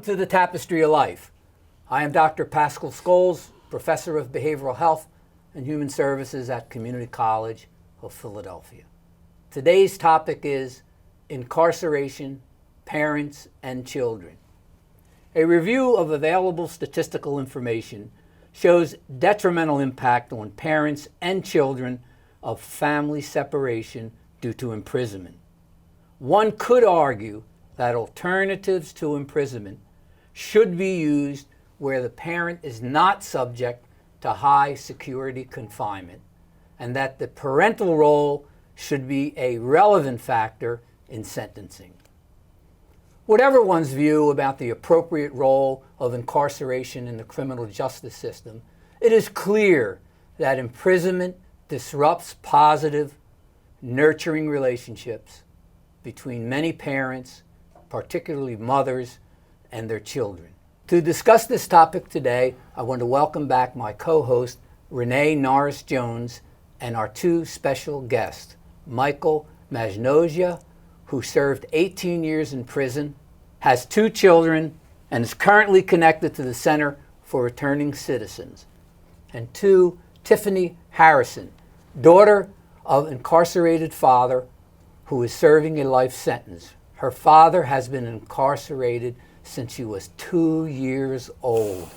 to the Tapestry of Life. I am Dr. Pascal Scholes, Professor of Behavioral Health and Human Services at Community College of Philadelphia. Today's topic is incarceration, parents and children. A review of available statistical information shows detrimental impact on parents and children of family separation due to imprisonment. One could argue that alternatives to imprisonment should be used where the parent is not subject to high security confinement, and that the parental role should be a relevant factor in sentencing. Whatever one's view about the appropriate role of incarceration in the criminal justice system, it is clear that imprisonment disrupts positive, nurturing relationships between many parents, particularly mothers, and their children. To discuss this topic today, I want to welcome back my co-host, Renee Norris-Jones, and our two special guests, Michael Majnosia, who served 18 years in prison, has two children, and is currently connected to the Center for Returning Citizens. And two, Tiffany Harrison, daughter of incarcerated father who is serving a life sentence. Her father has been incarcerated since she was 2 years old.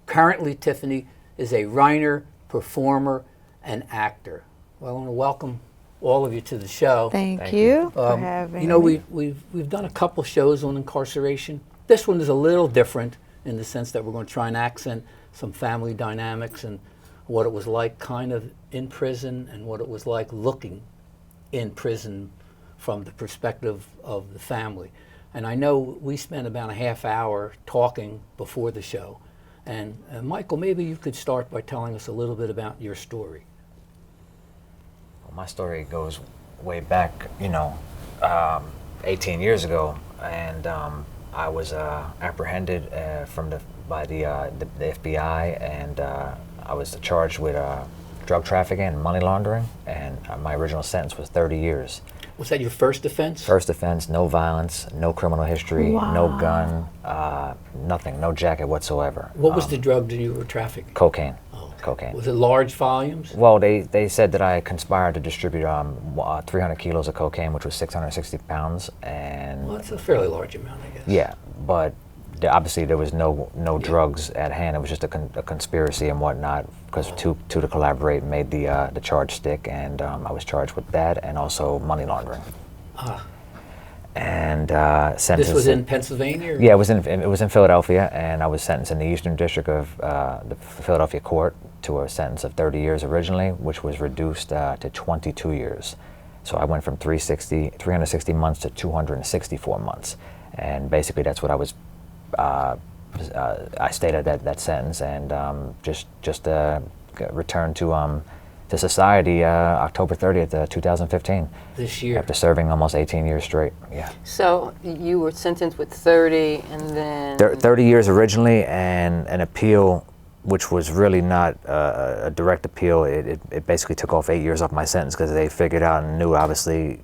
Currently, Tiffany is a writer, performer, and actor. Well, I want to welcome all of you to the show. Thank you for having me. We've done a couple shows on incarceration. This one is a little different in the sense that we're going to try and accent some family dynamics and what it was like kind of in prison and what it was like looking in prison from the perspective of the family. And I know we spent about a half hour talking before the show. And Michael, maybe you could start by telling us a little bit about your story. Well, my story goes way back, 18 years ago, and I was apprehended by the FBI, and I was charged with drug trafficking and money laundering, and my original sentence was 30 years. Was that your first offense? First offense, no violence, no criminal history, no gun, nothing, no jacket whatsoever. What was the drug that you were trafficking? Cocaine. Oh, okay. Cocaine. Was it large volumes? Well, they said that I conspired to distribute 300 kilos of cocaine, which was 660 pounds, and... Well, that's a fairly large amount, I guess. Yeah, but obviously there was no drugs at hand. It was just a conspiracy and whatnot, because two to collaborate made the charge stick, and I was charged with that and also money laundering. And sentenced. This was in Pennsylvania? Yeah, it was in Philadelphia, and I was sentenced in the Eastern District of the Philadelphia court to a sentence of 30 years originally, which was reduced to 22 years. So I went from 360 months to 264 months, and basically that's what I was. I stayed at that sentence, and just returned to society October 30th, 2015. This year. After serving almost 18 years straight. Yeah. So you were sentenced with 30, and then 30 years originally, and an appeal, which was really not a direct appeal. It basically took off 8 years off my sentence because they figured out and knew, obviously,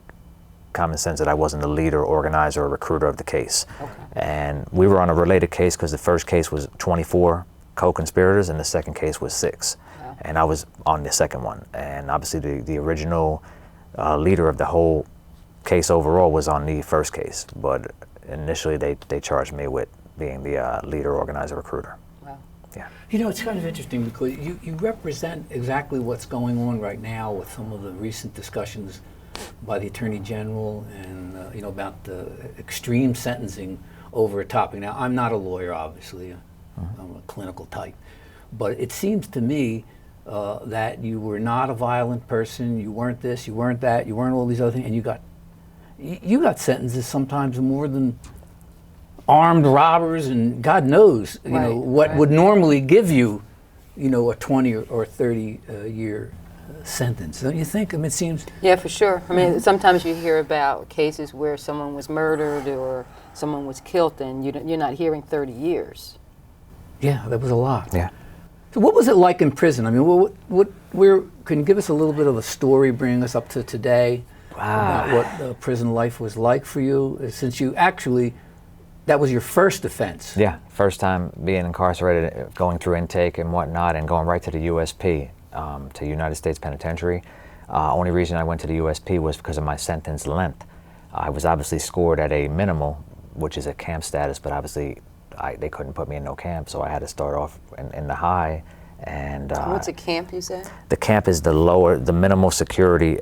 common sense, that I wasn't the leader, organizer, or recruiter of the case. Okay. And we were on a related case because the first case was 24 co-conspirators and the second case was 6. Wow. And I was on the second one. And obviously the original leader of the whole case overall was on the first case. But initially they charged me with being the leader, organizer, recruiter. Wow. Yeah. It's kind of interesting because you represent exactly what's going on right now with some of the recent discussions by the Attorney General and about the extreme sentencing over a topic. Now, I'm not a lawyer, obviously. I'm a clinical type. But it seems to me that you were not a violent person. You weren't this, you weren't that, you weren't all these other things, and you got sentences sometimes more than armed robbers, and God knows, what would normally give you, a 20 or 30 year sentence, don't you think? I mean, it seems... Yeah, for sure. I mean, sometimes you hear about cases where someone was murdered or someone was killed, and you're not hearing 30 years. Yeah, that was a lot. Yeah. So what was it like in prison? I mean, can you give us a little bit of a story, bring us up to today, about what prison life was like for you, since you actually that was your first offense. Yeah, first time being incarcerated, going through intake and whatnot, and going right to the USP, to United States Penitentiary. Only reason I went to the USP was because of my sentence length. I was obviously scored at a minimal, which is a camp status, but obviously they couldn't put me in no camp, so I had to start off in the high. And what's a camp, you said? the camp is the minimal security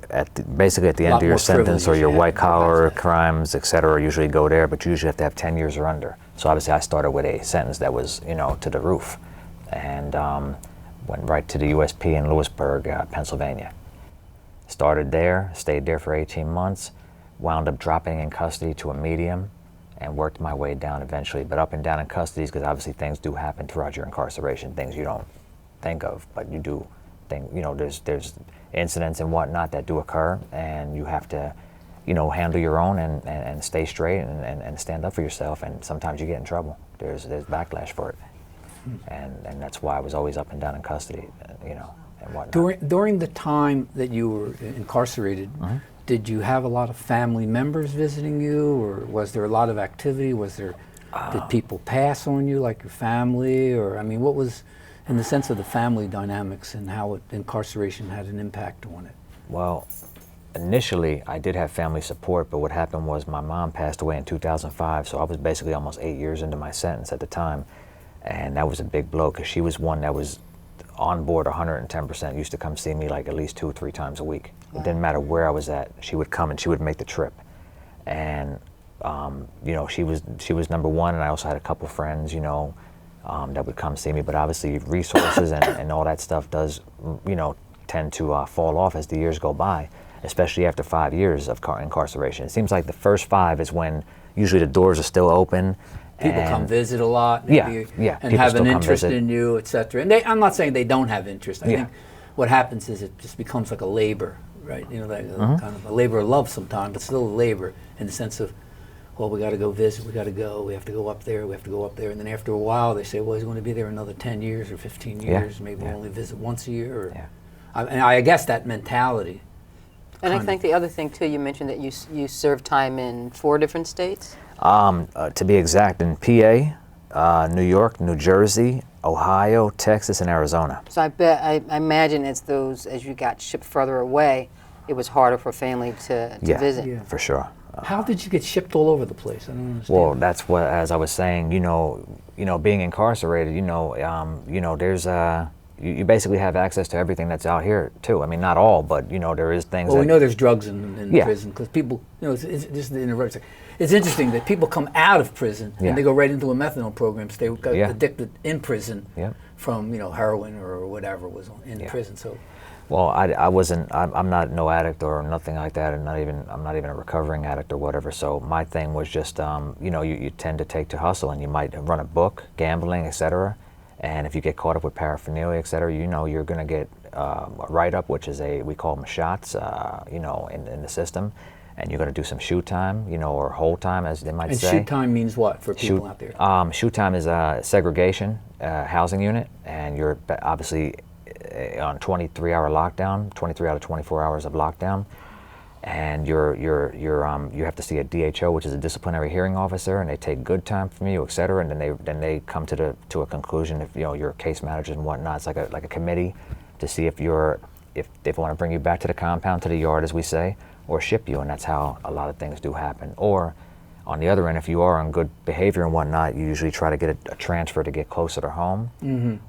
basically at the end of your sentence, or your white collar crimes, etc. Usually go there, but you usually have to have 10 years or under. So obviously I started with a sentence that was, to the roof, and went right to the USP in Lewisburg, Pennsylvania. Started there, stayed there for 18 months, wound up dropping in custody to a medium, and worked my way down eventually. But up and down in custody, because obviously things do happen throughout your incarceration, things you don't think of, but you do think, there's incidents and whatnot that do occur, and you have to, handle your own and stay straight and stand up for yourself, and sometimes you get in trouble. There's backlash for it. And that's why I was always up and down in custody, and whatnot. During the time that you were incarcerated, did you have a lot of family members visiting you, or was there a lot of activity? Did people pass on you, like your family, or what was, in the sense of the family dynamics and how incarceration had an impact on it? Well, initially I did have family support, but what happened was my mom passed away in 2005, so I was basically almost 8 years into my sentence at the time, and that was a big blow, because she was one that was on board 110%, used to come see me like at least 2 or 3 times a week. Wow. It didn't matter where I was at, she would come and she would make the trip. And she was number one, and I also had a couple friends, that would come see me, but obviously resources and all that stuff does, tend to fall off as the years go by, especially after 5 years of incarceration. It seems like the first 5 is when usually the doors are still open. People come visit a lot, and have an interest in you, etc. And I'm not saying they don't have interest. I think what happens is it just becomes like a labor, right? Kind of a labor of love sometimes, but still a labor in the sense of, well, we got to go visit, we have to go up there, and then after a while they say, well, he's going to be there another 10 years or 15 years, maybe we'll only visit once a year. And I guess that mentality. And I think the other thing too, you mentioned that you served time in 4 different states? To be exact, in PA, New York, New Jersey, Ohio, Texas, and Arizona. So I imagine as you got shipped further away, it was harder for family to visit. Yeah, for sure. How did you get shipped all over the place? I don't understand. Well, that's what, as I was saying, being incarcerated, there's you basically have access to everything that's out here too. Not all, but there is things. Well, we know there's drugs in prison, because people, it's just the interrupt. It's interesting that people come out of prison and they go right into a methadone program. So they got addicted in prison from heroin or whatever was in prison. So. Well, I'm not no addict or nothing like that, and I'm not even a recovering addict or whatever. So my thing was just, you tend to take to hustle, and you might run a book, gambling, etc. And if you get caught up with paraphernalia, etc., you're going to get a write-up, which is we call them shots, in the system, and you're going to do some shoot time, or hold time, as they might say. And shoot time means what for people out there? Shoot time is a segregation housing unit, and you're obviously on 23-hour lockdown, 23 out of 24 hours of lockdown, and you have to see a DHO, which is a disciplinary hearing officer, and they take good time from you, etc. And then they come to a conclusion if your case managers and whatnot. It's like a committee to see if they want to bring you back to the compound, to the yard, as we say, or ship you, and that's how a lot of things do happen. Or on the other end, if you are on good behavior and whatnot, you usually try to get a transfer to get closer to home,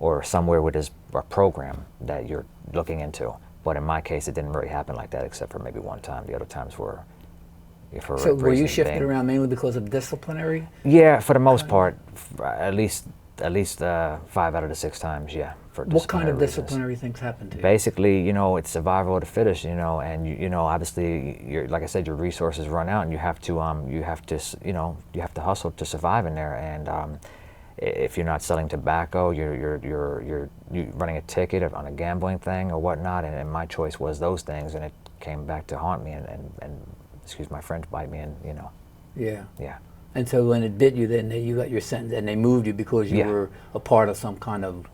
or somewhere where there's a program that you're looking into. But in my case, it didn't really happen like that, except for maybe one time. The other times were for So were you shifted around mainly because of disciplinary? Yeah, for the most part, at least 5 out of the 6 times, yeah. What kind of disciplinary things happened to you? Basically, it's survival of the fittest, and obviously, like I said, your resources run out, and you have to hustle to survive in there. And if you're not selling tobacco, you're running a ticket on a gambling thing or whatnot. And my choice was those things, and it came back to haunt me and excuse my French, bite me, and Yeah. Yeah. And so when it bit you, then you got your sentence, and they moved you because you were a part of some kind of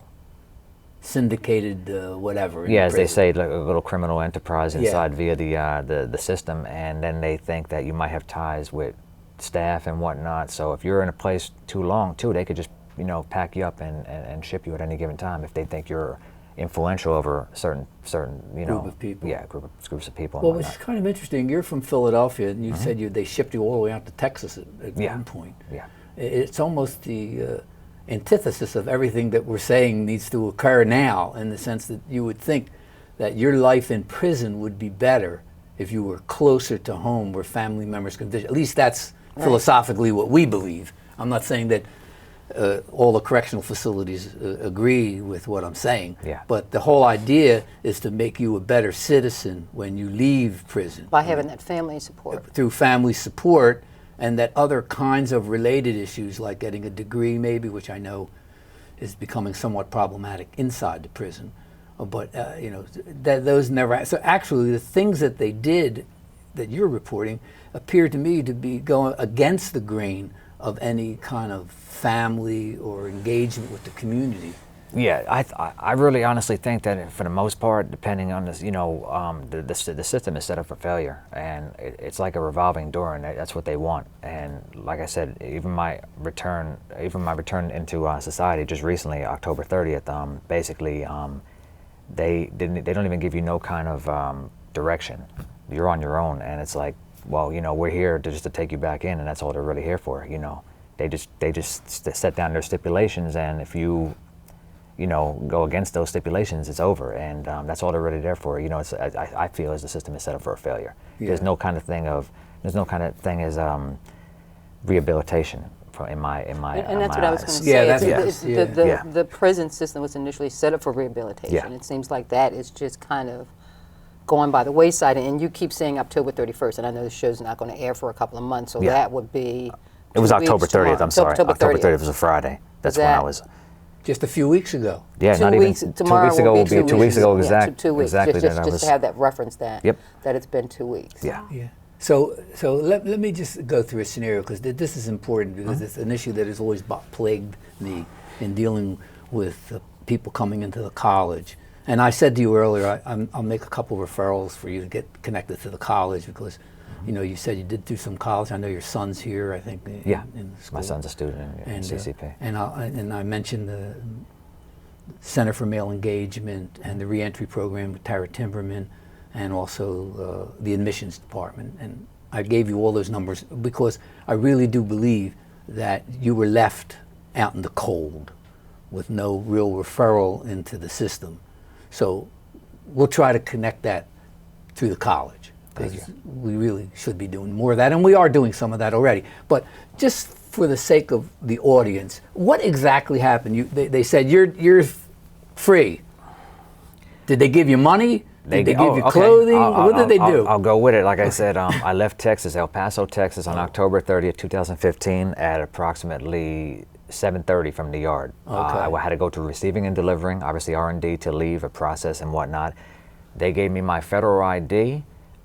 syndicated whatever. Yeah, as they say, like a little criminal enterprise inside via the system, and then they think that you might have ties with staff and whatnot. So if you're in a place too long, too, they could just, you know, pack you up and ship you at any given time if they think you're influential over certain you know, Group of people. Yeah, groups of people. Well, and it's whatnot. kind of interesting. You're from Philadelphia, and you said they shipped you all the way out to Texas at Yeah. one point. Yeah. It's almost the antithesis of everything that we're saying needs to occur now, in the sense that you would think that your life in prison would be better if you were closer to home where family members can visit. At least that's philosophically what we believe. I'm not saying that all the correctional facilities agree with what I'm saying, Yeah. but the whole idea is to make you a better citizen when you leave prison. By having that family support. Through family support, and that other kinds of related issues like getting a degree maybe, which I know is becoming somewhat problematic inside the prison. But you know, those never, so actually the things that they did that you're reporting appear to me to be going against the grain of any kind of family or engagement with the community. Yeah, I really honestly think that for the most part, depending on this, you know, the system is set up for failure, and it's like a revolving door, and that's what they want. And like I said, even my return into society just recently, October 30th, basically, they don't even give you no kind of direction. You're on your own, and it's like, well, you know, we're here just to take you back in, and that's all they're really here for. You know, they just set down their stipulations, and if you know, go against those stipulations, it's over, and that's all they're really there for. You know, I feel as the system is set up for a failure. Yeah. There's no kind of thing as rehabilitation in my And that's what I was going to Yeah, say. that's- The prison system was initially set up for rehabilitation. Yeah. It seems like that is just kind of going by the wayside. And you keep saying October 31st, and I know the show's not going to air for a couple of months, so Yeah. that would be. It was 2 weeks October 30th. tomorrow. I'm sorry. October October 30th. 30th was a Friday. That's when I that- was. Just a few weeks ago. Yeah, 2 not even weeks. 2 Tomorrow weeks ago will will be 2 weeks ago. Yeah, Exact. 2 weeks. Exactly. Just, that I just was. to have that reference that. Yep. That it's been 2 weeks. Yeah. Yeah. So let me just go through a scenario, because this is important, because it's an issue that has always plagued me in dealing with people coming into the college. And I said to you earlier, I'll make a couple referrals for you to get connected to the college, because you know, you said you did do some college. I know your son's here, I think, in school. My son's a student in And, CCP. and I mentioned the Center for Male Engagement and the reentry program with Tara Timberman, and also the admissions department. And I gave you all those numbers because I really do believe that you were left out in the cold with no real referral into the system. So we'll try to connect that through the college, because we really should be doing more of that, and we are doing some of that already. But just for the sake of the audience, what exactly happened? They said you're free. Did they give you money? Did they give you clothing? What did they do? I'll go with it. Like I said, I left Texas, El Paso, Texas, on October 30th, 2015, at approximately 7:30 from the yard. I had to go to receiving and delivering, obviously R&D, to leave, a process and whatnot. They gave me my federal ID,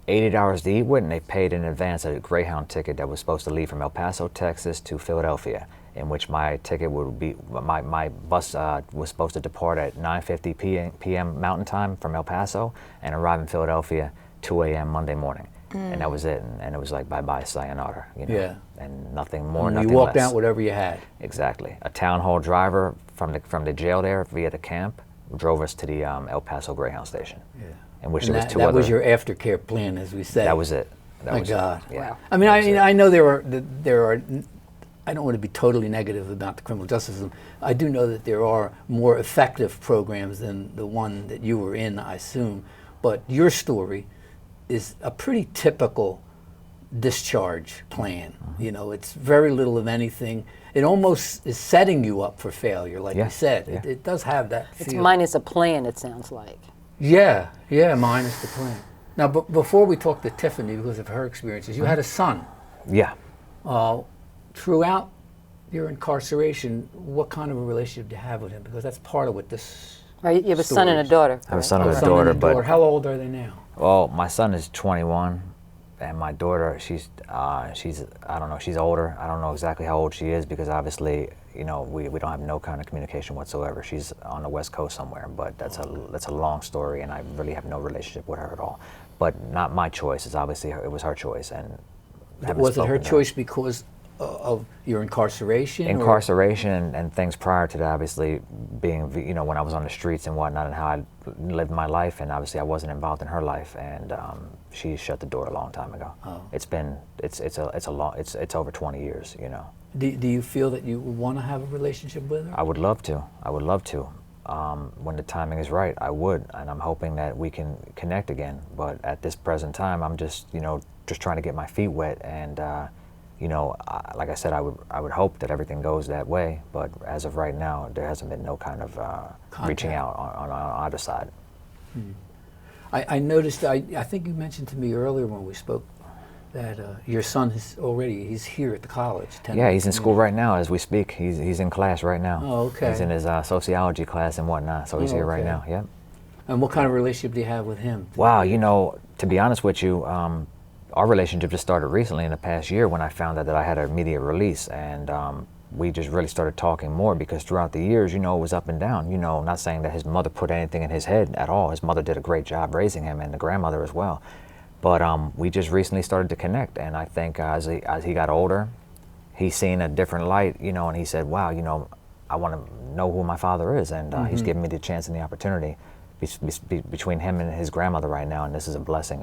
$80 to eat with, and they paid in advance a Greyhound ticket that was supposed to leave from El Paso, Texas to Philadelphia, in which my ticket would be, my bus was supposed to depart at 9:50 p.m. Mountain Time from El Paso and arrive in Philadelphia 2 a.m. Monday morning. And that was it. And it was like, bye-bye, sayonara, you know? Yeah. And nothing more, And nothing you walked less. out whatever you had. Exactly. A town hall driver from the jail there via the camp drove us to the El Paso Greyhound station. Yeah. In which And there was that, two that other. was your aftercare plan, as we said. That was it. That My was God. It. Yeah. Wow. I mean, That was it. I know there are. I don't want to be totally negative about the criminal justice system. I do know that there are more effective programs than the one that you were in, I assume. But your story is a pretty typical discharge plan. You know, it's very little of anything. It almost is setting you up for failure, like Yeah, you said. yeah. It does have that It's feel. minus a plan, it sounds like. Yeah, minus the plan. Now, but before we talk to Tiffany, because of her experiences, you had a son. Yeah. Throughout your incarceration, what kind of a relationship do you have with him? Because that's part of what this. Right, you have a son and a Stories. daughter. I have a son and a Son daughter, and but How old are they now? well, my son is 21, and my daughter, she's I don't know, she's older. I don't know exactly how old she is, because obviously, you know, we don't have no kind of communication whatsoever. She's on the West Coast somewhere, but that's a long story, and I really have no relationship with her at all. But not my choice. It's obviously it was her choice, and haven't Was it her spoken to choice because of your incarceration? Incarceration and things prior to that, obviously being, when I was on the streets and whatnot, and how I lived my life, and obviously I wasn't involved in her life, and she shut the door a long time ago. Oh. It's over 20 years, Do you feel that you want to have a relationship with her? I would love to. I would love to. When the timing is right, I would, and I'm hoping that we can connect again. But at this present time, I'm just, just trying to get my feet wet, and like I said, I would hope that everything goes that way. But as of right now, there hasn't been no kind of reaching out on either side. I noticed. I think you mentioned to me earlier when we spoke that your son he's here at the college. Yeah, he's in school right now as we speak. He's in class right now. Oh, okay. He's in his sociology class and whatnot, so he's here right now. Yep. And what kind of relationship do you have with him? Wow, to be honest with you, our relationship just started recently in the past year when I found out that I had an immediate release, and we just really started talking more, because throughout the years, it was up and down. Not saying that his mother put anything in his head at all. His mother did a great job raising him, and the grandmother as well. But we just recently started to connect, and I think as he got older, he's seen a different light, and he said, wow, I want to know who my father is, and he's given me the chance and the opportunity between him and his grandmother right now, and this is a blessing,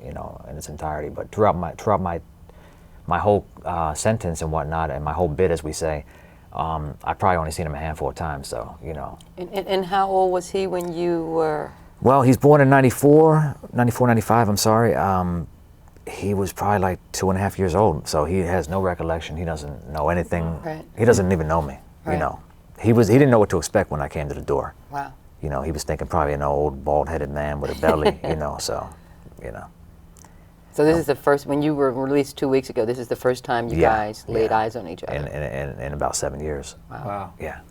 in its entirety. But throughout my whole sentence and whatnot, and my whole bit, as we say, I probably only seen him a handful of times, so, And how old was he when you were? Well, he's born in 94, 95, I'm sorry. He was probably like 2.5 years old, so he has no recollection. He doesn't know anything. Right. He doesn't even know me, Right. He didn't know what to expect when I came to the door. Wow. He was thinking probably an old bald-headed man with a belly, so. So this is the first, when you were released 2 weeks ago, this is the first time you guys laid eyes on each other? In about 7 years. Wow. Yeah.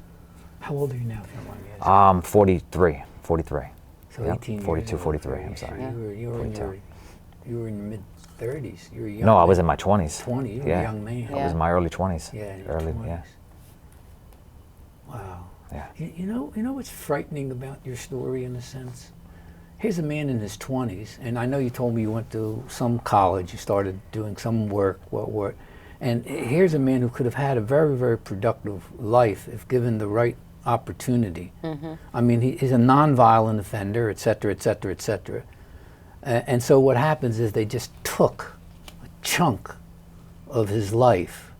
How old are you now, if you don't mind me asking? 43. So Yep, 18 years 42, old. 43, I'm sorry. You were in your mid-30s. You were young. No, I was in my 20s. 20, you were a young man. I was in my early 20s. Yeah, in your early, 20s. yeah. Wow. Yeah. You know what's frightening about your story in a sense? Here's a man in his 20s, and I know you told me you went to some college, you started doing some work, and here's a man who could have had a very, very productive life if given the right opportunity. I mean, he's a nonviolent offender, et cetera, et cetera, et cetera. And so what happens is they just took a chunk of his life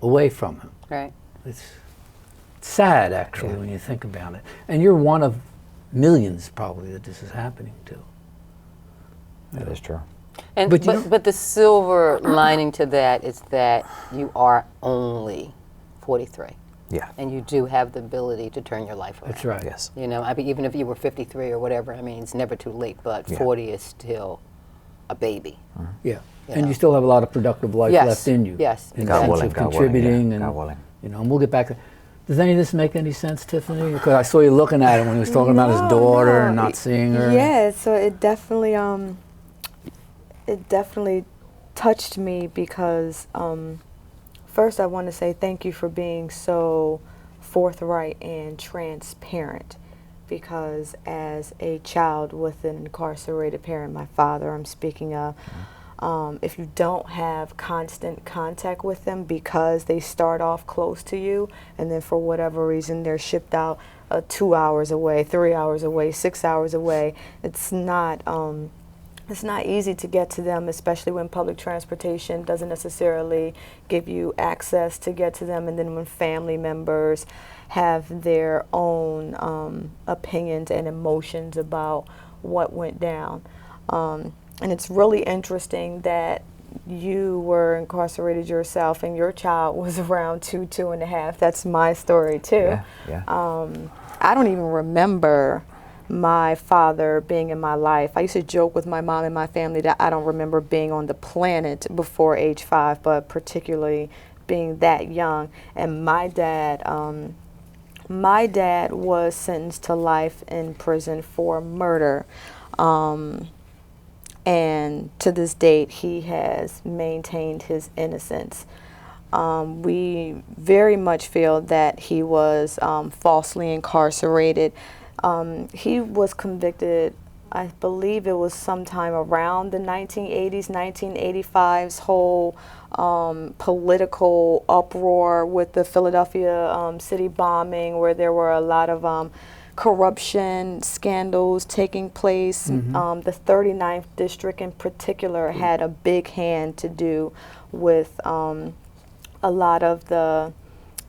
away from him. Right. It's sad, actually, when you think about it. And you're one of millions, probably, that this is happening to. That is true. And but the silver lining to that is that you are only 43. Yeah. And you do have the ability to turn your life around. That's right. Yes. I mean, even if you were 53 or whatever, I mean, it's never too late, but 40 is still a baby. Yeah. You And know. you still have a lot of productive life Yes. left in you. Yes. In the God sense willing, of God willing, contributing, yeah, God and willing. and we'll get back. Does any of this make any sense, Tiffany? Because I saw you looking at him when he was talking about his daughter and not seeing her. Yeah, so it definitely touched me because first I want to say thank you for being so forthright and transparent, because as a child with an incarcerated parent, my father I'm speaking of, if you don't have constant contact with them because they start off close to you and then for whatever reason they're shipped out 2 hours away, 3 hours away, 6 hours away, it's not easy to get to them, especially when public transportation doesn't necessarily give you access to get to them, and then when family members have their own opinions and emotions about what went down. And it's really interesting that you were incarcerated yourself and your child was around 2.5. That's my story too. Yeah. I don't even remember my father being in my life. I used to joke with my mom and my family that I don't remember being on the planet before age 5, but particularly being that young. And my dad was sentenced to life in prison for murder. And to this date, he has maintained his innocence. We very much feel that he was falsely incarcerated. He was convicted I believe it was sometime around the 1980s, 1985's whole political uproar with the Philadelphia city bombing, where there were a lot of corruption scandals taking place. The 39th district in particular had a big hand to do with a lot of the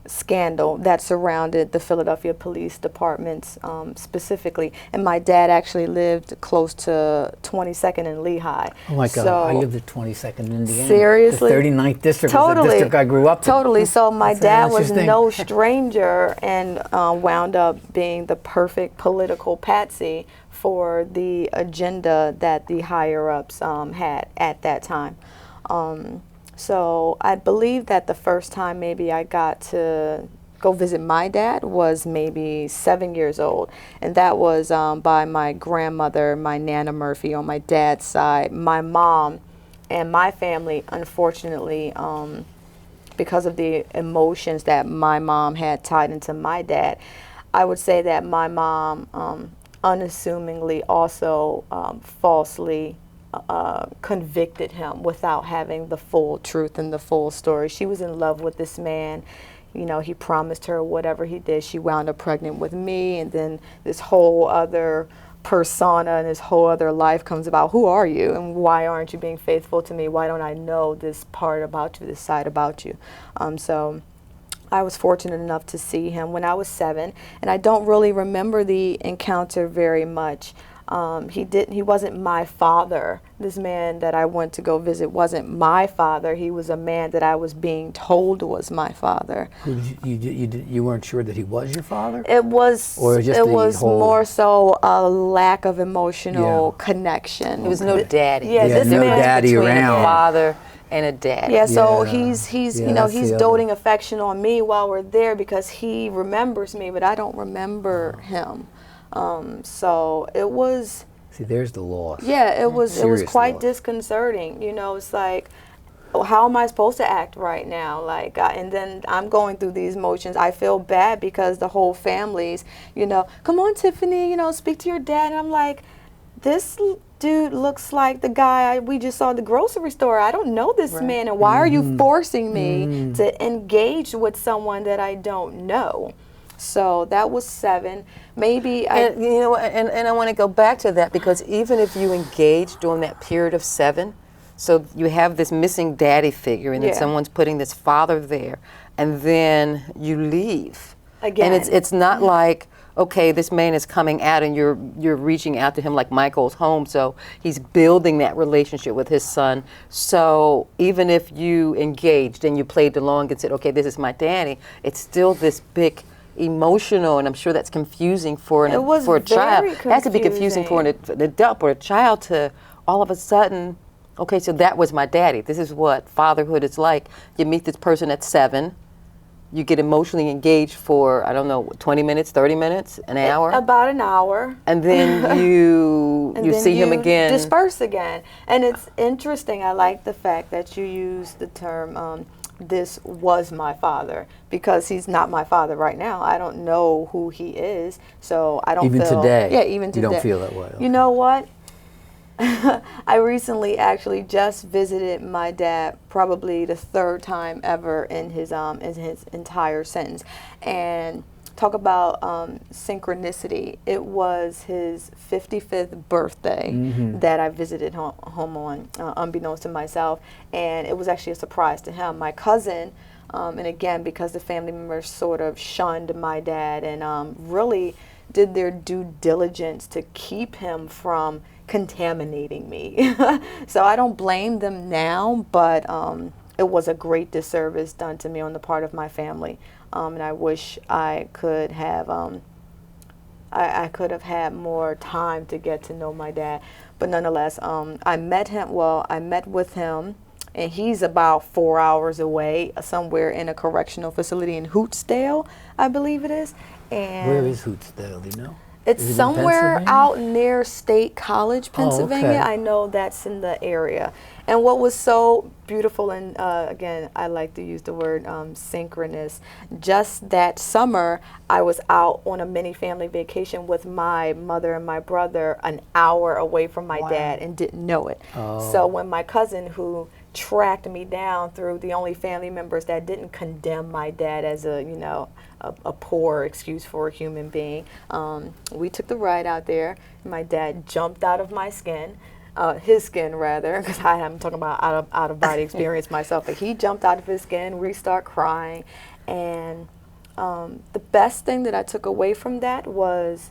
scandal that surrounded the Philadelphia police departments specifically. And my dad actually lived close to 22nd and Lehigh. Oh my God, So, I lived at 22nd in Indiana. seriously? The 39th district was the Totally. district I grew up in. Totally. So my That's very dad was interesting. no stranger and wound up being the perfect political patsy for the agenda that the higher-ups had at that time. So I believe that the first time maybe I got to go visit my dad was maybe 7 years old. And that was by my grandmother, my Nana Murphy on my dad's side. My mom and my family, unfortunately, because of the emotions that my mom had tied into my dad, I would say that my mom unassumingly also falsely convicted him without having the full truth and the full story. She was in love with this man. You know, he promised her whatever he did. She wound up pregnant with me, and then this whole other persona and this whole other life comes about. Who are you, and why aren't you being faithful to me? Why don't I know this part about you, this side about you? So I was fortunate enough to see him when I was 7, and I don't really remember the encounter very much. He wasn't my father. This man that I went to go visit wasn't my father. He was a man that I was being told was my father. You weren't sure that he was your father? It was, Or just it the was whole- more so a lack of emotional connection. There was no daddy. Yeah, Yeah, this no man daddy between around. a father and a dad. Yeah, so Yeah. he's Yeah, you know, that's he's the other- doting affection on me while we're there because he remembers me, but I don't remember him. So it was, See, there's the loss. yeah, it was Serious quite loss. disconcerting. You know, it's like, oh, how am I supposed to act right now? Like, and then I'm going through these motions. I feel bad because the whole family's, you know, come on, Tiffany, you know, speak to your dad. And I'm like, this dude looks like the guy we just saw at the grocery store. I don't know this man, and why are you forcing me to engage with someone that I don't know? So that was 7. Maybe And you know, and I want to go back to that, because even if you engage during that period of 7, so you have this missing daddy figure, and then Yeah. someone's putting this father there, and then you leave. Again. And it's not like, okay, this man is coming out and you're reaching out to him like Michael's home, so he's building that relationship with his son. So even if you engaged and you played along and said, okay, this is my daddy, it's still this big emotional, and I'm sure that's confusing for It was for a child. very It has to be confusing for an adult or a child to all of a sudden, okay, so that was my daddy. This is what fatherhood is like. You meet this person at 7. You get emotionally engaged for, I don't know, 20 minutes, 30 minutes, an hour? about an hour. And then you And you then see him you again. disperse again. And it's interesting. I like the fact that you use the term, this was my father, because he's not my father right now. I don't know who he is, so I don't Even feel... today, Yeah, even you today. don't feel that way. You know what? I recently actually just visited my dad, probably the 3rd time ever in his entire sentence, and talk about synchronicity. It was his 55th birthday that I visited home on, unbeknownst to myself, and it was actually a surprise to him. My cousin, and again, because the family members sort of shunned my dad and really did their due diligence to keep him from contaminating me. So I don't blame them now, but it was a great disservice done to me on the part of my family. And I wish I could have I could have had more time to get to know my dad. But nonetheless, I met with him, and he's about 4 hours away, somewhere in a correctional facility in Hootsdale, I believe it is. And Where is Hootsdale, do you know? it's Is it in somewhere Pennsylvania? out near State College, Pennsylvania. okay. I know that's in the area. And what was so beautiful, and again, I like to use the word synchronous, just that summer, I was out on a mini family vacation with my mother and my brother an hour away from my dad and didn't know it. So when my cousin, who tracked me down through the only family members that didn't condemn my dad as a, you know, a poor excuse for a human being, we took the ride out there. My dad jumped out of my skin. His skin rather, because I'm talking about out of body experience myself, but he jumped out of his skin. We start crying, and the best thing that I took away from that was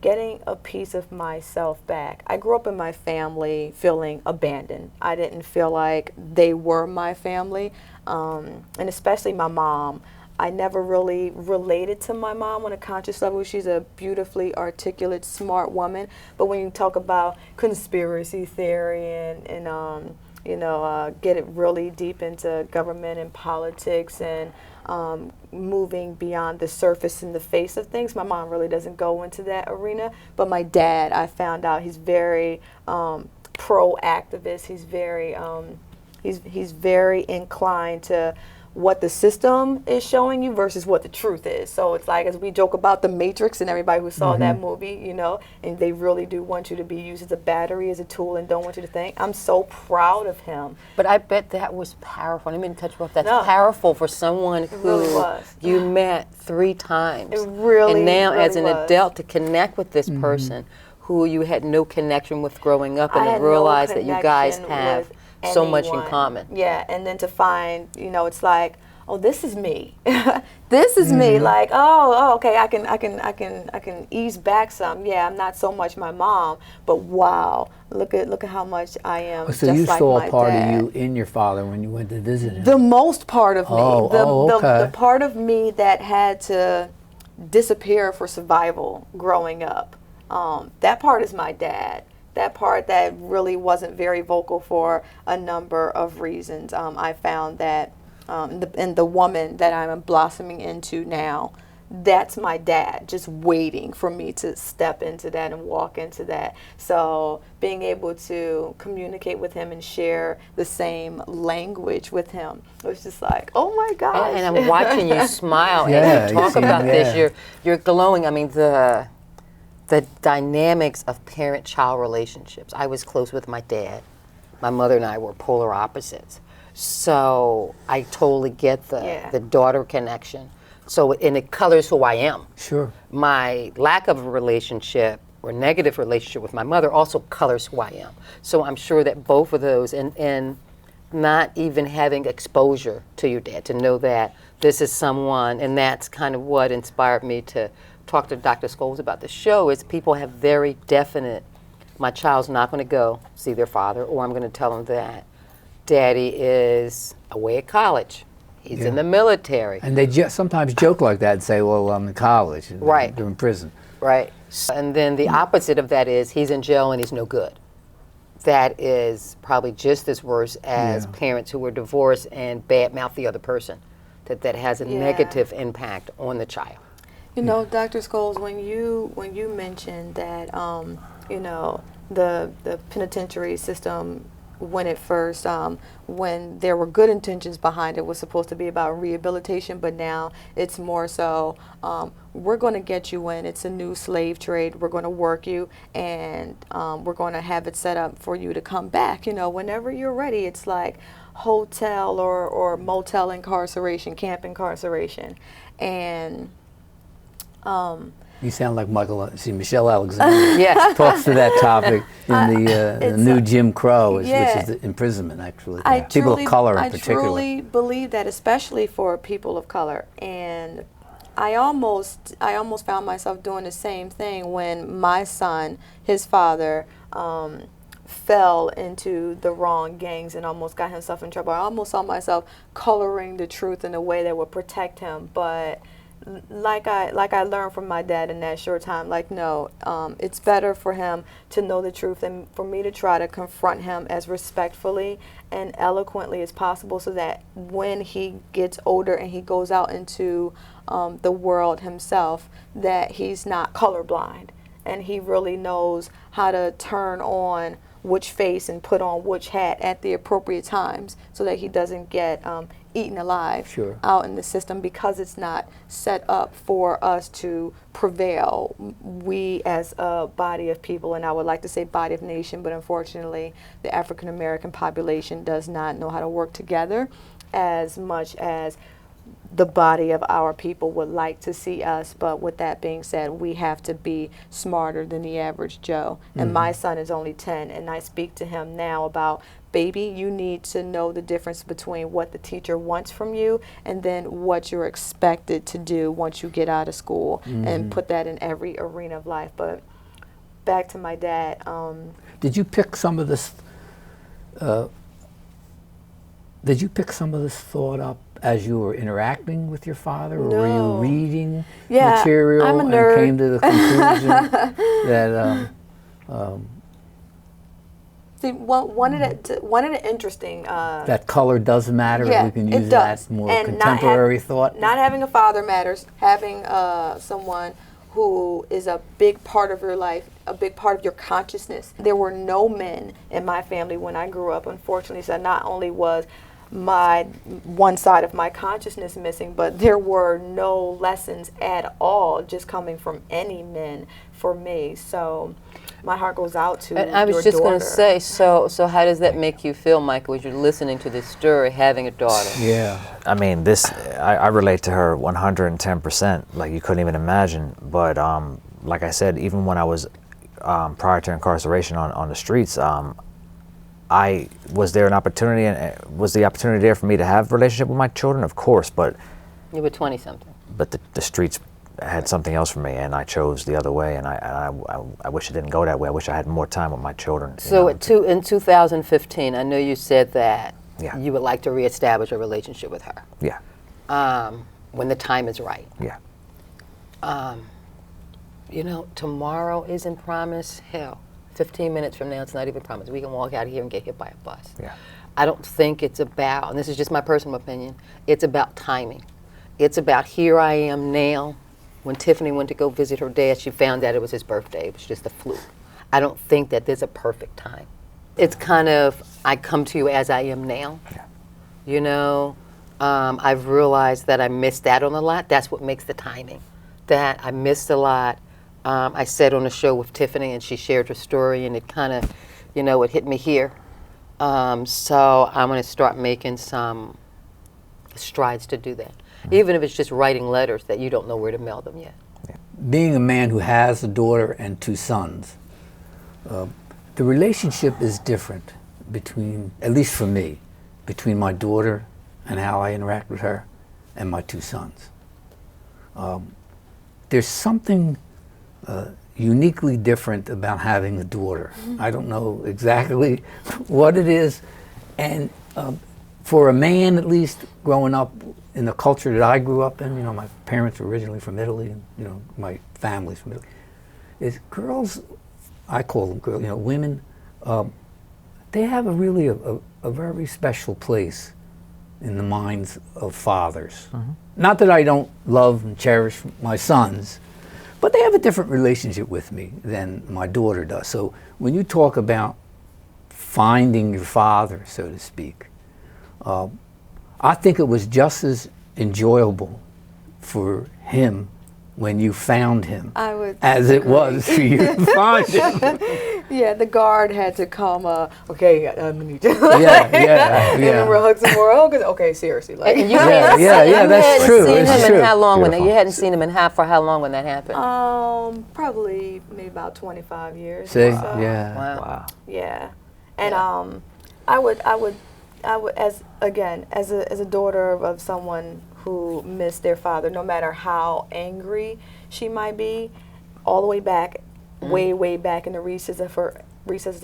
getting a piece of myself back. I grew up in my family feeling abandoned. I didn't feel like they were my family, and especially my mom. I never really related to my mom on a conscious level. She's a beautifully articulate, smart woman. But when you talk about conspiracy theory and you know, get it really deep into government and politics and moving beyond the surface and the face of things, my mom really doesn't go into that arena. But my dad, I found out, he's very pro-activist. He's very he's very inclined to what the system is showing you versus what the truth is. So it's like, as we joke about the Matrix, and everybody who saw that movie, you know, and they really do want you to be used as a battery, as a tool, and don't want you to think. I'm so proud of him. But I bet that was powerful. I didn't mean to touch you off. That's No. powerful for someone who really was. you met 3 times. It really, and now really as an was. adult to connect with this person who you had no connection with growing up, and I to had no realize that you guys connection have with so much in anyone. common. Yeah, and then to find, you know, it's like, oh, this is me. This is me. Like, oh, okay, I can ease back some. Yeah, I'm not so much my mom, but wow, look at how much I am. So just you like saw my a part dad. of you in your father when you went to visit him. The most part of me. Oh, okay. The part of me that had to disappear for survival growing up. That part is my dad. That part that really wasn't very vocal for a number of reasons. I found that and the woman that I'm blossoming into now, that's my dad, just waiting for me to step into that and walk into that. So being able to communicate with him and share the same language with him, it was just like, oh my gosh. And I'm watching you smile Yeah, and you you talk seem- about yeah. this. You're glowing. I mean, the dynamics of parent-child relationships. I was close with my dad. My mother and I were polar opposites. So I totally get the daughter connection. So, and it colors who I am. Sure. My lack of a relationship or negative relationship with my mother also colors who I am. So I'm sure that both of those, and not even having exposure to your dad, to know that this is someone, and that's kind of what inspired me to talk to Dr. Scholes about the show, is people have very definite, my child's not going to go see their father, or I'm going to tell them that Daddy is away at college. He's in the military. And they sometimes joke like that and say, well, I'm in college. And Right. They're in prison. Right. And then the opposite of that is he's in jail and he's no good. That is probably just as worse as Yeah. parents who were divorced and badmouth the other person. That has a negative impact on the child. You know, Dr. Scholes, when you mentioned that, you know, the penitentiary system, when it first, when there were good intentions behind it, was supposed to be about rehabilitation, but now it's more so, we're going to get you in. It's a new slave trade. We're going to work you, and we're going to have it set up for you to come back. You know, whenever you're ready. It's like hotel or motel incarceration, camp incarceration, and You sound like Michelle Alexander. Yes. Talks to that topic in the it's new Jim Crow, which yeah. is the imprisonment, actually. I People truly, of color in I particular. truly believe that, especially for people of color. And I almost found myself doing the same thing when my son, his father, fell into the wrong gangs and almost got himself in trouble. I almost saw myself coloring the truth in a way that would protect him, but like I learned from my dad in that short time, like, no, it's better for him to know the truth and for me to try to confront him as respectfully and eloquently as possible, so that when he gets older and he goes out into the world himself, that he's not colorblind and he really knows how to turn on which face and put on which hat at the appropriate times so that he doesn't get eaten alive Sure. out in the system, because it's not set up for us to prevail. We as a body of people, and I would like to say body of nation, but unfortunately the African American population does not know how to work together as much as the body of our people would like to see us. But with that being said, we have to be smarter than the average Joe. And my son is only 10, and I speak to him now about, baby, you need to know the difference between what the teacher wants from you and then what you're expected to do once you get out of school, and put that in every arena of life. But back to my dad. Did you pick some of this? Did you pick some of this thought up as you were interacting with your father, or were No. you reading Yeah, material I'm a and nerd. came to the conclusion that? See, one of the interesting That color does matter. Yeah, We can it use does. that more And contemporary thought. Not having a father matters. Having someone who is a big part of your life, a big part of your consciousness. There were no men in my family when I grew up, unfortunately. So not only was my one side of my consciousness missing, but there were no lessons at all just coming from any men for me. So my heart goes out to And I was your just going to daughter. say, so how does that make you feel, Michael, as you're listening to this story, having a daughter? Yeah. I mean, I relate to her 110%, like you couldn't even imagine. But like I said, even when I was prior to incarceration on the streets, was there an opportunity, and was the opportunity there for me to have a relationship with my children? Of course, but You were 20-something. the streets had something else for me, and I chose the other way, and I wish it didn't go that way. I wish I had more time with my children. you So know. in 2015, I know you said that Yeah. you would like to reestablish a relationship with her Yeah, when the time is right. yeah. You know, tomorrow isn't promised. Hell, 15 minutes from now, it's not even promised. We can walk out of here and get hit by a bus. Yeah. I don't think it's about, and this is just my personal opinion, it's about timing. It's about here I am now. When Tiffany went to go visit her dad, she found out it was his birthday. It was just a fluke. I don't think that there's a perfect time. It's kind of, I come to you as I am now. Yeah. You know, I've realized that I missed out on a lot. That's what makes the timing. That I missed a lot. I sat on a show with Tiffany and she shared her story, and it kind of, you know, it hit me here. So I'm going to start making some strides to do that. Even if it's just writing letters that you don't know where to mail them yet. Being a man who has a daughter and 2 sons, the relationship is different between, at least for me, between my daughter and how I interact with her and my 2 sons. There's something uniquely different about having a daughter. I don't know exactly what it is. And for a man, at least, growing up in the culture that I grew up in, you know, my parents were originally from Italy, and, you know, my family's from Italy, is girls, I call them girls, you know, women, they have a really a very special place in the minds of fathers. Not that I don't love and cherish my sons, but they have a different relationship with me than my daughter does. So when you talk about finding your father, so to speak, I think it was just as enjoyable for him when you found him I would as it was for you to find him. Yeah, the guard had to come. Okay, I'm gonna need you. Yeah, yeah, And then we're yeah. hugs some more. Oh, okay, seriously, like. And you Yeah, hadn't yeah, seen- yeah, you that's hadn't true, seen it's him true. in how long when that, you Beautiful. hadn't seen him in for how long when that happened? Probably maybe about 25 years. See, or so. yeah. Wow. Yeah, and I would, as a daughter of someone who missed their father, no matter how angry she might be, all the way back, way back in the recesses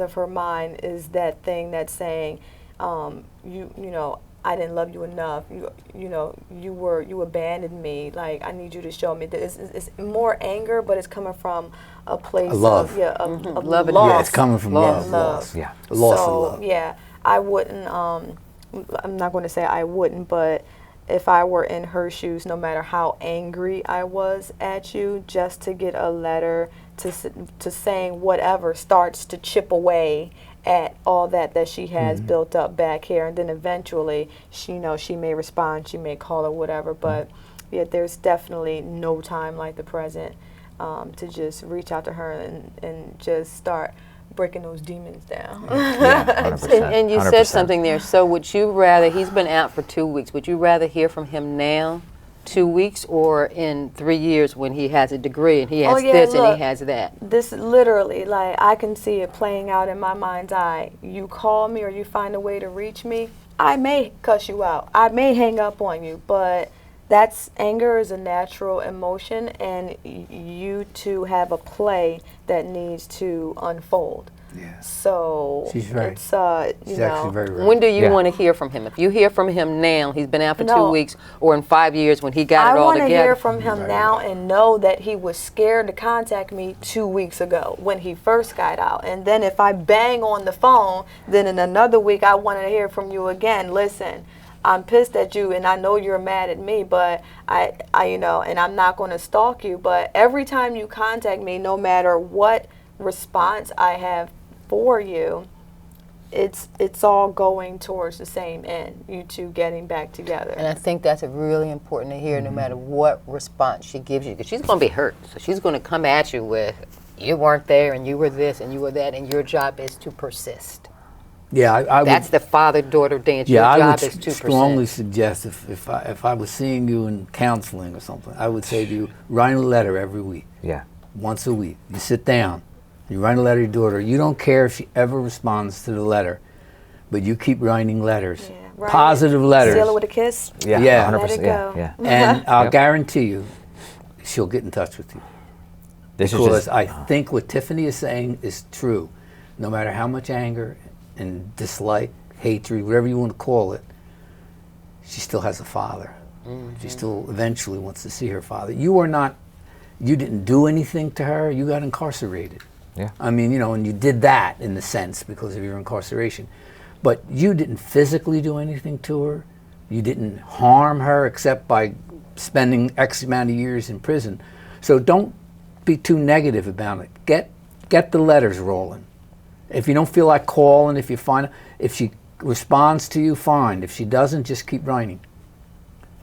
of her mind is that thing that's saying, you know, I didn't love you enough. You abandoned me. Like, I need you to show me. It's more anger, but it's coming from a place love. of Love and loss. Yeah, it's coming from love, love. loss. Yeah. Loss so, of love. yeah, I wouldn't, I'm not going to say I wouldn't, but if I were in her shoes, no matter how angry I was at you, just to get a letter to saying whatever starts to chip away at all that she has built up back here, and then eventually she may respond, she may call or whatever, but yeah, there's definitely no time like the present to just reach out to her and just start breaking those demons down. Yeah, 100%. And you 100%. said something there. So would you rather, he's been out for 2 weeks, would you rather hear from him now, 2 weeks, or in 3 years when he has a degree and he has this and he has that? This literally, like, I can see it playing out in my mind's eye. You call me or you find a way to reach me, I may cuss you out. I may hang up on you, but anger is a natural emotion, and you two have a play that needs to unfold. Yeah. So She's right. it's She's actually very right. When do you want to hear from him? If you hear from him now, he's been out for 2 weeks, or in 5 years when he got it all together. I want to hear from him now and know that he was scared to contact me 2 weeks ago when he first got out. And then if I bang on the phone, then in another week I want to hear from you again. Listen, I'm pissed at you, and I know you're mad at me, but I and I'm not going to stalk you. But every time you contact me, no matter what response I have for you, it's all going towards the same end, you two getting back together. And I think that's really important to hear, no matter what response she gives you, because she's going to be hurt. So she's going to come at you with, you weren't there, and you were this, and you were that, and your job is to persist. Yeah, that's the father-daughter dance. Yeah, your I job would is to strongly persist. suggest if I was seeing you in counseling or something, I would say to you, write a letter every week. Yeah. Once a week. You sit down, you write a letter to your daughter. You don't care if she ever responds to the letter, but you keep writing letters. Yeah, right. Positive letters. Seal it with a kiss. Yeah, Yeah. 100%. Let it Yeah, go. yeah. And I'll Yep. guarantee you, she'll get in touch with you. This is Because just, I think what Tiffany is saying is true. No matter how much anger and dislike, hatred, whatever you want to call it, she still has a father. She still eventually wants to see her father. You didn't do anything to her, you got incarcerated. Yeah. I mean, and you did that in the sense because of your incarceration. But you didn't physically do anything to her. You didn't harm her except by spending X amount of years in prison. So don't be too negative about it. Get the letters rolling. If you don't feel like calling, if she responds to you, fine. If she doesn't, just keep writing.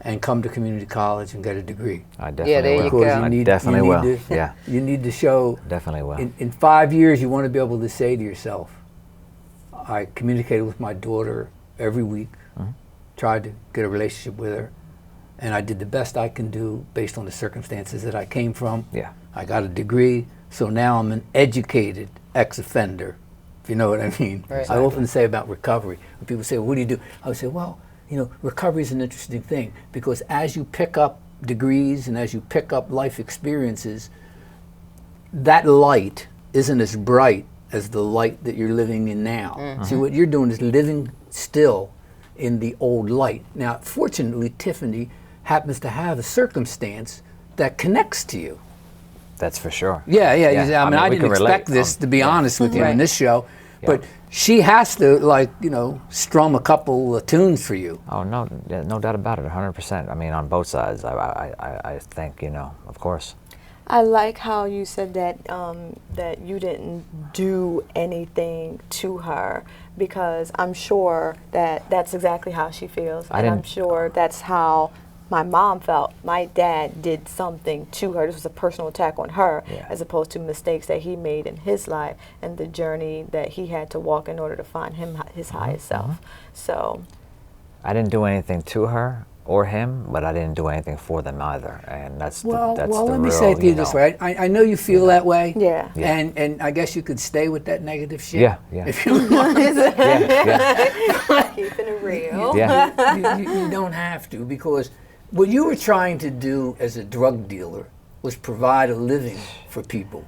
And come to community college and get a degree. I definitely there will. you go. I definitely will. Yeah. You need to show. Definitely will. In 5 years, you want to be able to say to yourself, I communicated with my daughter every week, tried to get a relationship with her, and I did the best I can do based on the circumstances that I came from. Yeah. I got a degree, so now I'm an educated ex-offender, if you know what I mean. Right. I often say about recovery, when people say, what do you do? I would say, well, recovery is an interesting thing because as you pick up degrees and as you pick up life experiences, that light isn't as bright as the light that you're living in now. See, what you're doing is living still in the old light. Now, fortunately, Tiffany happens to have a circumstance that connects to you. That's for sure. Yeah. Yeah. I mean, I we didn't can relate. expect this, to be honest with you, in Right. this show, Yeah. but she has to, strum a couple of tunes for you. Oh, no doubt about it, 100%. I mean, on both sides, I think, of course. I like how you said that that you didn't do anything to her, because I'm sure that that's exactly how she feels. I And I'm didn't- sure that's how my mom felt. My dad did something to her. This was a personal attack on her, Yeah. as opposed to mistakes that he made in his life and the journey that he had to walk in order to find his highest self. So I didn't do anything to her or him, but I didn't do anything for them either, and that's Well, the let me real, say it to you this way. I know you feel that way. Yeah. Yeah. And I guess you could stay with that negative shit. Yeah. If you want. Yeah. keeping it real. Yeah. You don't have to, because what you were trying to do as a drug dealer was provide a living for people.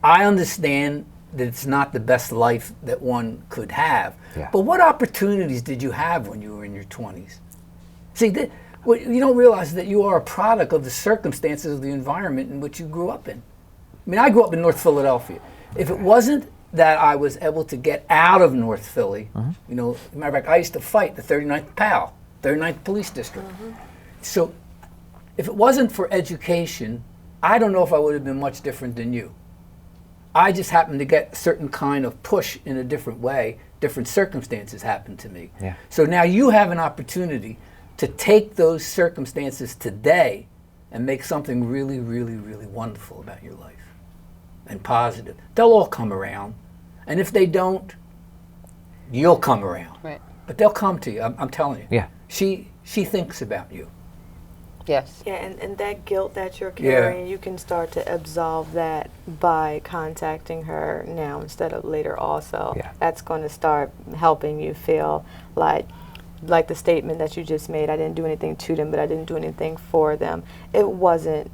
I understand that it's not the best life that one could have, Yeah. but what opportunities did you have when you were in your 20s? See, what you don't realize that you are a product of the circumstances of the environment in which you grew up in. I mean, I grew up in North Philadelphia. If it wasn't that I was able to get out of North Philly, matter of fact, I used to fight the 39th PAL, 39th Police District. So if it wasn't for education, I don't know if I would have been much different than you. I just happen to get a certain kind of push in a different way. Different circumstances happen to me. Yeah. So now you have an opportunity to take those circumstances today and make something really, really, really wonderful about your life and positive. They'll all come around. And if they don't, you'll come around. Right. But they'll come to you, I'm telling you. Yeah. She thinks about you. Yes. Yeah, and that guilt that you're Yeah. carrying, you can start to absolve that by contacting her now instead of later also. Yeah. That's going to start helping you feel like the statement that you just made, I didn't do anything to them, but I didn't do anything for them. It wasn't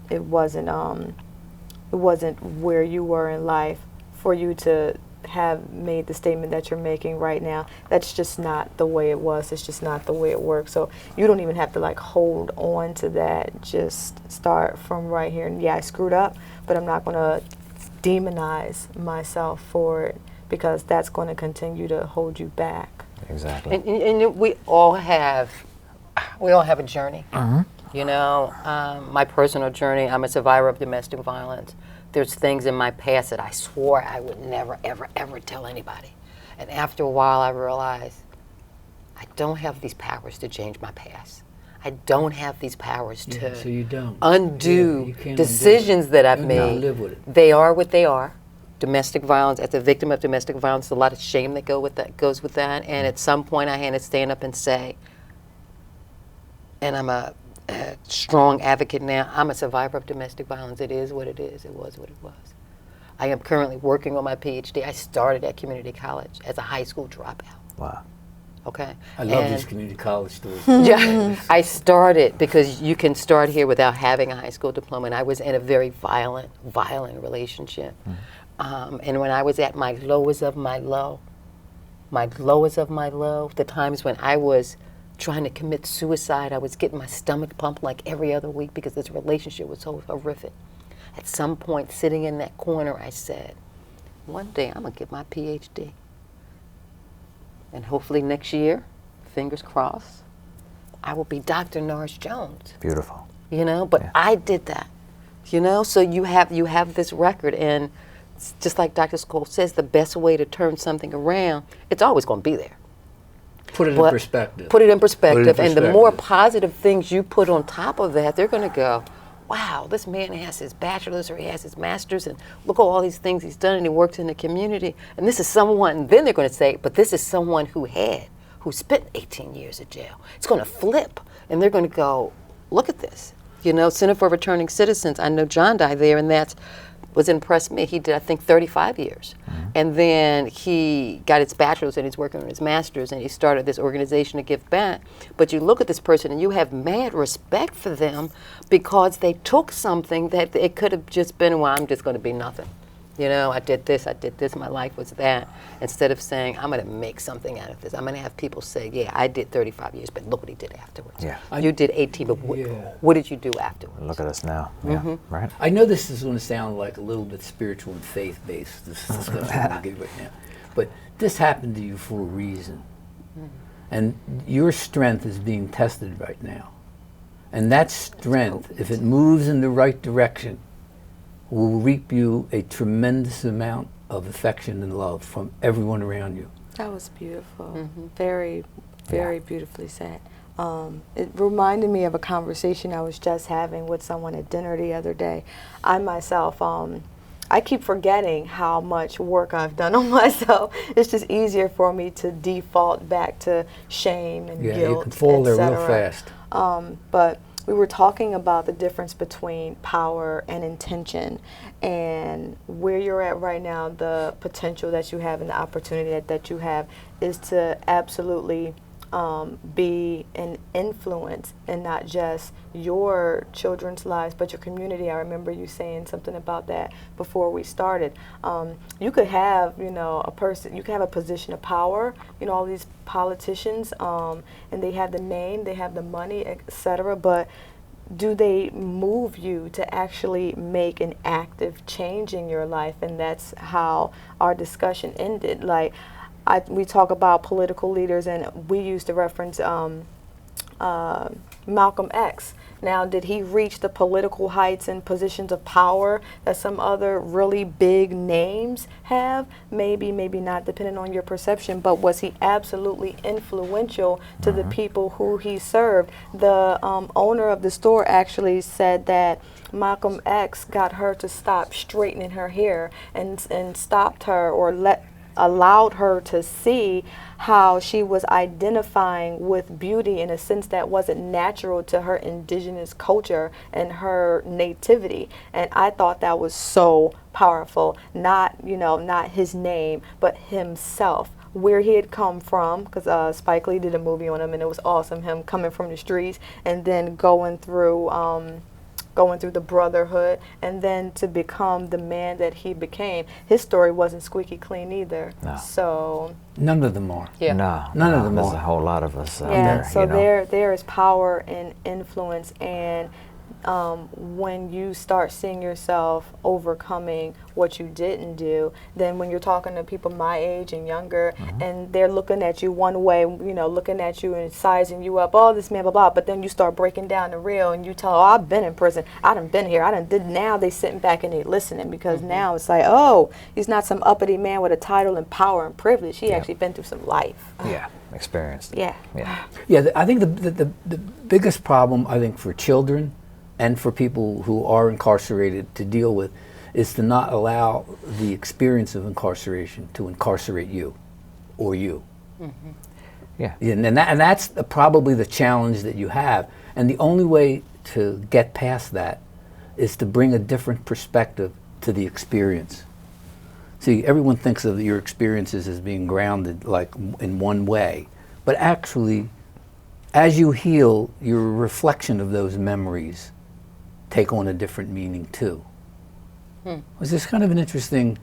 where you were in life for you to have made the statement that you're making right now. That's just not the way it was. It's just not the way it works. So you don't even have to like hold on to that. Just start from right here. And yeah, I screwed up, but I'm not going to demonize myself for it, because that's going to continue to hold you back. Exactly. And we all have a journey. You know, my personal journey, I'm a survivor of domestic violence. There's things in my past that I swore I would never, ever, ever tell anybody. And after a while, I realized I don't have these powers to change my past. I don't have these powers to So you don't. undo Yeah, you can't decisions undo it. that I've You gotta made. live with it. They are what they are. Domestic violence, as a victim of domestic violence, a lot of shame that goes with that. And at some point, I had to stand up and say, and I'm a strong advocate now, I'm a survivor of domestic violence. It is what it is. It was what it was. I am currently working on my PhD. I started at community college as a high school dropout. Wow. Okay. I love And- these community college stories. Yeah, I started because you can start here without having a high school diploma, and I was in a very violent relationship. And when I was at my lowest of my low, the times when I was trying to commit suicide, I was getting my stomach pumped like every other week because this relationship was so horrific. At some point, sitting in that corner, I said, one day I'm gonna get my PhD. And hopefully next year, fingers crossed, I will be Dr. Norris Jones. Beautiful. You know, but Yeah. I did that. You know, so you have this record, and it's just like Dr. Scholes says, the best way to turn something around, it's always going to be there. Put it in But perspective. Put it in perspective, and the more perspective. positive things you put on top of that, they're going to go, wow, this man has his bachelor's or he has his master's, and look at all these things he's done, and he works in the community. And this is someone, and then they're going to say, but this is someone who spent 18 years in jail. It's going to flip, and they're going to go, look at this. You know, Center for Returning Citizens, I know John died there, and that's was impressed me. He did, I think, 35 years. And then he got his bachelor's and he's working on his master's, and he started this organization to give back. But you look at this person and you have mad respect for them because they took something that it could have just been, well, I'm just going to be nothing. You know, I did this, my life was that. Instead of saying, I'm going to make something out of this. I'm going to have people say, yeah, I did 35 years, but look what he did afterwards. Yeah. You did 18, but what did you do afterwards? Look at us now. Yeah. Right. I know this is going to sound like a little bit spiritual and faith-based, this discussion we're going to get right now. But this happened to you for a reason. And your strength is being tested right now. And that strength, if it moves in the right direction, will reap you a tremendous amount of affection and love from everyone around you. That was beautiful. Very, very beautifully said. It reminded me of a conversation I was just having with someone at dinner the other day. I myself, I keep forgetting how much work I've done on myself. It's just easier for me to default back to shame and Yeah, guilt, you can fall there real etc. fast. But we were talking about the difference between power and intention, and where you're at right now, the potential that you have and the opportunity that you have is to absolutely be an influence in not just your children's lives, but your community. I remember you saying something about that before we started. You could have, you know, you could have a position of power, you know, all these politicians, and they have the name, they have the money, etc., but do they move you to actually make an active change in your life? And that's how our discussion ended. Like, we talk about political leaders, and we used to reference Malcolm X. Now, did he reach the political heights and positions of power that some other really big names have? Maybe, maybe not, depending on your perception. But was he absolutely influential to the people who he served? The owner of the store actually said that Malcolm X got her to stop straightening her hair and stopped her, or allowed her to see how she was identifying with beauty in a sense that wasn't natural to her indigenous culture and her nativity. And I thought that was so powerful. Not, not his name, but himself, where he had come from, because Spike Lee did a movie on him and it was awesome, him coming from the streets and then going through the brotherhood, and then to become the man that he became. His story wasn't squeaky clean either. No. So None of them are. Yeah. None of them There's are. a whole lot of us out yeah, there. so you know? there is power and influence, and when you start seeing yourself overcoming what you didn't do, then when you're talking to people my age and younger, and they're looking at you one way, looking at you and sizing you up, oh, this man, blah, blah, but then you start breaking down the real and you tell, oh, I've been in prison, I done been here, now they sitting back and they listening, because now it's like, oh, he's not some uppity man with a title and power and privilege. He actually been through some life. Yeah, experienced. Yeah. Yeah. Yeah, I think the biggest problem, I think, for children and for people who are incarcerated to deal with is to not allow the experience of incarceration to incarcerate you or you. Yeah. And that's probably the challenge that you have. And the only way to get past that is to bring a different perspective to the experience. See, everyone thinks of your experiences as being grounded like in one way, but actually, as you heal, your reflection of those memories take on a different meaning too. It's just kind of an interesting,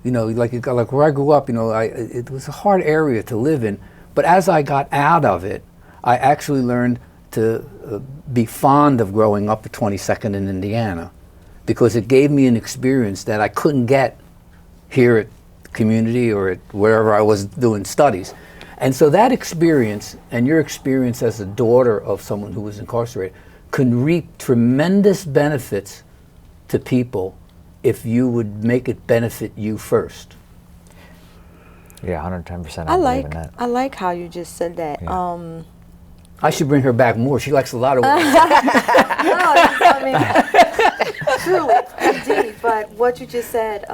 like where I grew up, it was a hard area to live in, but as I got out of it, I actually learned to be fond of growing up at 22nd in Indiana, because it gave me an experience that I couldn't get here at the community or at wherever I was doing studies. And so that experience, and your experience as a daughter of someone who was incarcerated, can reap tremendous benefits to people if you would make it benefit you first. Yeah, 110%. I believe in that. like how you just said that. Yeah. I should bring her back more. She likes a lot of words. No, I mean, truly, indeed. But what you just said,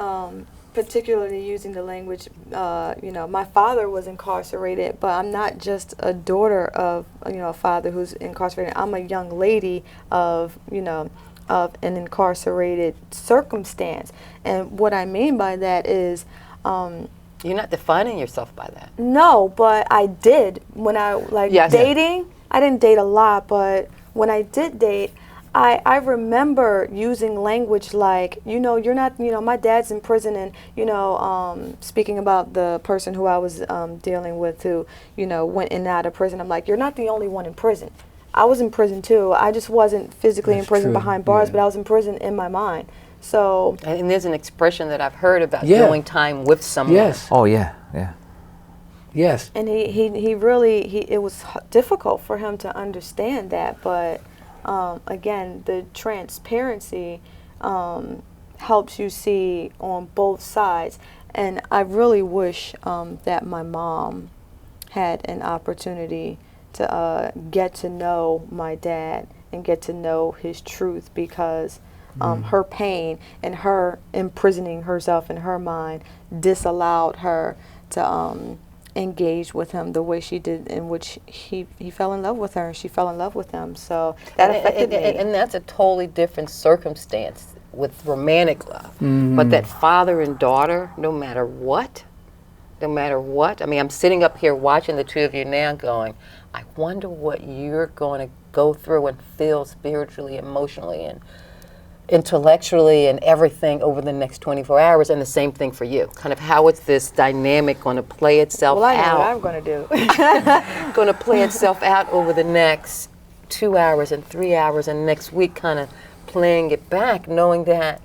particularly using the language, my father was incarcerated, but I'm not just a daughter of, a father who's incarcerated. I'm a young lady of an incarcerated circumstance. And what I mean by that is, You're not defining yourself by that. no, but I did when I Yes. dating. I didn't date a lot, but when I did date, I remember using language like, you're not, my dad's in prison, and speaking about the person who I was dealing with, who went in and out of prison. I'm like, you're not the only one in prison. I was in prison too. I just wasn't physically in That's prison true, behind bars, yeah. but I was in prison in my mind. So And there's an expression that I've heard about Yeah. doing time with someone. Yes, Oh, yeah, yeah. yes. and he really it was difficult for him to understand that, but again, the transparency helps you see on both sides. And I really wish that my mom had an opportunity to get to know my dad and get to know his truth, because her pain and her imprisoning herself in her mind disallowed her to engage with him the way she did, in which he fell in love with her and she fell in love with him. So that affected me. And that's a totally different circumstance with romantic love. But that father and daughter, no matter what, I mean, I'm sitting up here watching the two of you now going, I wonder what you're going to go through and feel spiritually, emotionally, and intellectually and everything over the next 24 hours, and the same thing for you. Kind of how is this dynamic going to play itself Well, I know out? what I'm going to do. Going to play itself out over the next 2 hours and 3 hours and next week, kind of playing it back, knowing that,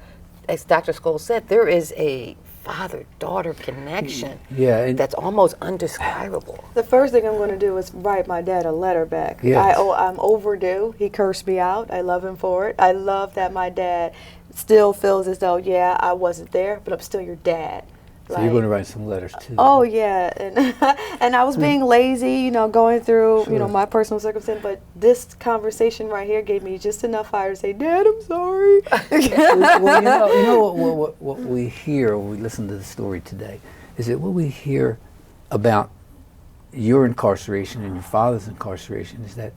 as Dr. Scholes said, there is a father-daughter connection. Yeah, and that's almost undescribable. The first thing I'm going to do is write my dad a letter back. Yes. I'm overdue. He cursed me out. I love him for it. I love that my dad still feels as though, yeah, I wasn't there, but I'm still your dad. so you're going to write some letters too. Oh yeah, and and I was being lazy, you know, going through, you know, Sure. my personal circumstance. But this conversation right here gave me just enough fire to say, Dad, I'm sorry. Well, you know what we hear when we listen to the story today is that what we hear about your incarceration and your father's incarceration is that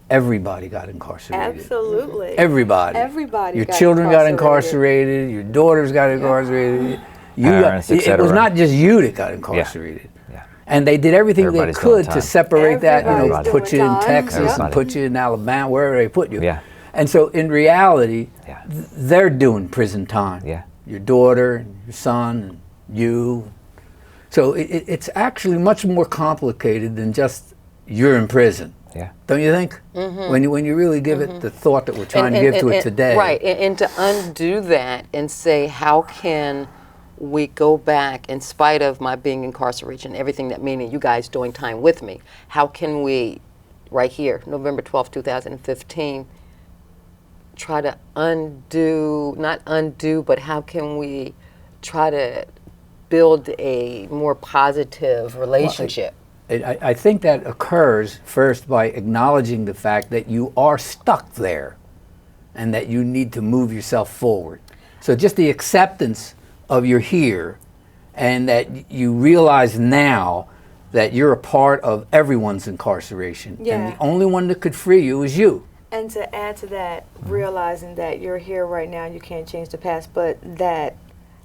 everybody got incarcerated. Absolutely. Everybody. Everybody Your got children got incarcerated. incarcerated. Your daughters got incarcerated. You Parents, got, et it cetera. was not just you that got incarcerated. Yeah. And they did everything Everybody's they doing could to time. separate that, you know, Everybody's put you doing in time. Texas and Everybody. put you in Alabama, wherever they put you. Yeah. And so in reality, Yeah. they're doing prison time. Yeah. Your daughter, and your son, and you. So it's actually much more complicated than just you're in prison. Yeah. Don't you think? When you really give it the thought that we're trying to give to it today. Right, and to undo that and say, how can we go back, in spite of my being incarcerated and everything that meaning you guys doing time with me, how can we, right here, November 12th, 2015, try to undo, not undo, but how can we try to build a more positive relationship? I think that occurs first by acknowledging the fact that you are stuck there and that you need to move yourself forward. So just the acceptance of you're here and that you realize now that you're a part of everyone's incarceration. Yeah. And the only one that could free you is you. And to add to that, realizing that you're here right now, you can't change the past, but that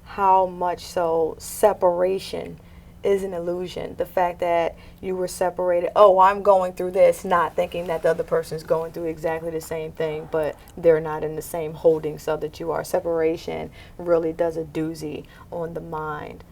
how much so separation is an illusion. The fact that you were separated, oh, I'm going through this, not thinking that the other person's going through exactly the same thing, but they're not in the same holding cell that you are. Separation really does a doozy on the mind.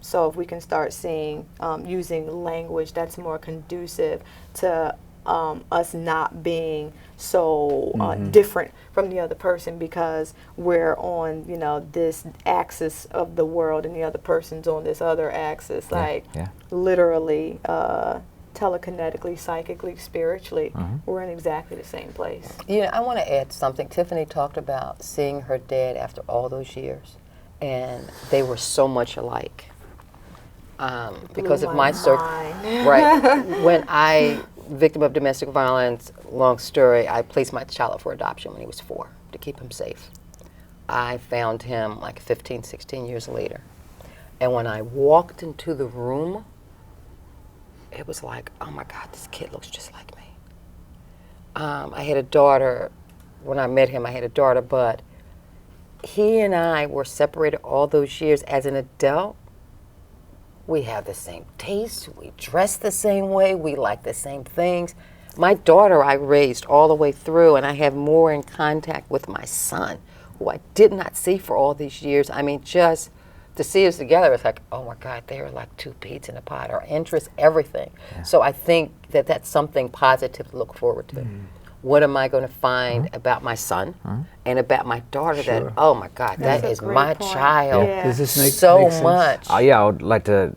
So if we can start seeing, using language that's more conducive to us not being so different from the other person because we're on, you know, this axis of the world and the other person's on this other axis, literally, telekinetically, psychically, spiritually, we're in exactly the same place. Yeah, I want to add something. Tiffany talked about seeing her dad after all those years, and they were so much alike. Because of my right. When I, victim of domestic violence, long story, I placed my child up for adoption when he was 4 to keep him safe. I found him like 15, 16 years later. And when I walked into the room, it was like, oh my God, this kid looks just like me. I had a daughter, when I met him, I had a daughter, but he and I were separated all those years. As an adult, we have the same taste, we dress the same way, we like the same things. My daughter I raised all the way through, and I have more in contact with my son, who I did not see for all these years. I mean, just to see us together, it's like, oh my God, they are like two peas in a pod. Our interests, everything. Yeah. So I think that that's something positive to look forward to. What am I going to find about my son and about my daughter that, oh my God, That's that is a great my point. child Yeah. Does this make sense? much. Yeah, I would like to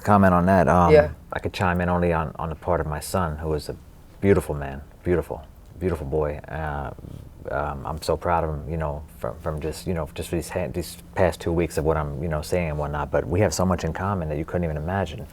comment on that. Yeah. I could chime in only on the part of my son, who is a beautiful man, beautiful boy. I'm so proud of him, you know, from just, you know, just these past 2 weeks of what I'm, you know, saying and whatnot. But we have so much in common that you couldn't even imagine.